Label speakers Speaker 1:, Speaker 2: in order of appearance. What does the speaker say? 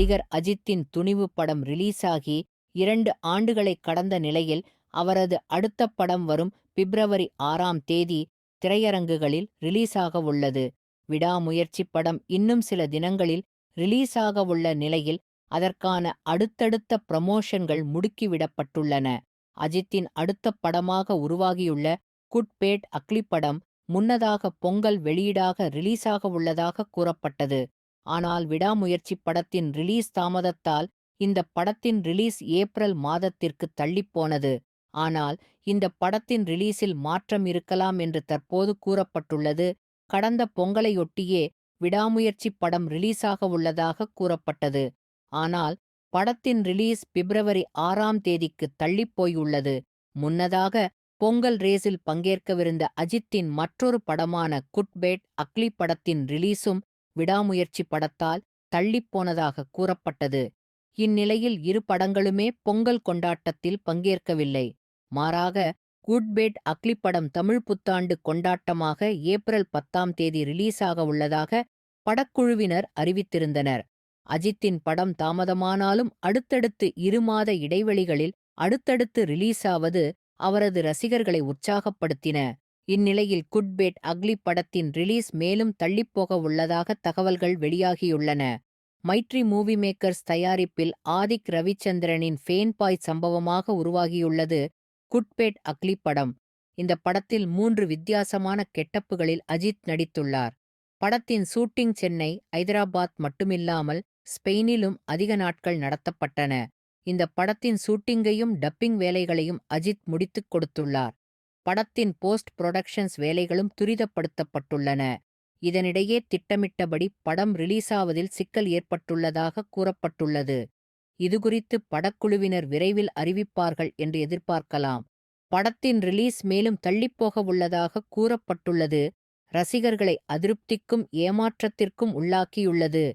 Speaker 1: நடிகர் அஜித்தின் துணிவு படம் ரிலீஸாகி 2 ஆண்டுகளை கடந்த நிலையில் அவரது அடுத்த படம் வரும் பிப்ரவரி 6ஆம் தேதி திரையரங்குகளில் ரிலீஸாகவுள்ளது. விடாமுயற்சி படம் இன்னும் சில தினங்களில் ரிலீஸாகவுள்ள நிலையில் அதற்கான அடுத்தடுத்த ப்ரமோஷன்கள் முடுக்கிவிடப்பட்டுள்ளன. அஜித்தின் அடுத்த படமாக உருவாகியுள்ள குட் பேட் அக்லி படம் முன்னதாக பொங்கல் வெளியீடாக ரிலீஸாகவுள்ளதாக கூறப்பட்டது. ஆனால் விடாமுயற்சி படத்தின் ரிலீஸ் தாமதத்தால் இந்த படத்தின் ரிலீஸ் ஏப்ரல் மாதத்திற்கு தள்ளிப்போனது. ஆனால் இந்த படத்தின் ரிலீஸில் மாற்றம் இருக்கலாம் என்று தற்போது கூறப்பட்டுள்ளது. கடந்த பொங்கலையொட்டியே விடாமுயற்சி படம் ரிலீஸாகவுள்ளதாக கூறப்பட்டது. ஆனால் படத்தின் ரிலீஸ் பிப்ரவரி 6ஆம் தேதிக்கு தள்ளிப்போயுள்ளது. முன்னதாக பொங்கல் ரேஸில் பங்கேற்கவிருந்த அஜித்தின் மற்றொரு படமான குட் பேட் அக்லி படத்தின் ரிலீஸும் விடாமுயற்சி படத்தால் தள்ளிப்போனதாக கூறப்பட்டது. இந்நிலையில் இரு படங்களுமே பொங்கல் கொண்டாட்டத்தில் பங்கேற்கவில்லை. மாறாக குட் பேட் அக்லி படம் தமிழ் புத்தாண்டு கொண்டாட்டமாக ஏப்ரல் 10ஆம் தேதி ரிலீஸாக உள்ளதாக படக்குழுவினர் அறிவித்திருந்தனர். அஜித்தின் படம் தாமதமானாலும் அடுத்தடுத்து 2 மாத இடைவெளிகளில் அடுத்தடுத்து ரிலீஸாவது அவரது ரசிகர்களை உற்சாகப்படுத்தின. இந்நிலையில் குட் பேட் அக்லி படத்தின் ரிலீஸ் மேலும் தள்ளிப்போக உள்ளதாக தகவல்கள் வெளியாகியுள்ளன. மைட்ரி மூவி மேக்கர்ஸ் தயாரிப்பில் ஆதிக் ரவிச்சந்திரனின் ஃபேன் பாய் சம்பவமாக உருவாகியுள்ளது குட் பேட் அக்லி படம். இந்த படத்தில் 3 வித்தியாசமான கெட்டப்புகளில் அஜித் நடித்துள்ளார். படத்தின் ஷூட்டிங் சென்னை, ஐதராபாத் மட்டுமில்லாமல் ஸ்பெயினிலும் அதிக நாட்கள் நடத்தப்பட்டன. இந்த படத்தின் ஷூட்டிங்கையும் டப்பிங் வேலைகளையும் அஜித் முடித்துக் கொடுத்துள்ளார். படத்தின் போஸ்ட் புரொடக்ஷன்ஸ் வேலைகளும் துரிதப்படுத்தப்பட்டுள்ளன. இதனிடையே திட்டமிட்டபடி படம் ரிலீஸாவதில் சிக்கல் ஏற்பட்டுள்ளதாக கூறப்பட்டுள்ளது. இதுகுறித்து படக்குழுவினர் விரைவில் அறிவிப்பார்கள் என்று எதிர்பார்க்கலாம். படத்தின் ரிலீஸ் மேலும் தள்ளிப்போகவுள்ளதாக கூறப்பட்டுள்ளது ரசிகர்களை அதிருப்திக்கும் ஏமாற்றத்திற்கும் உள்ளாக்கியுள்ளது.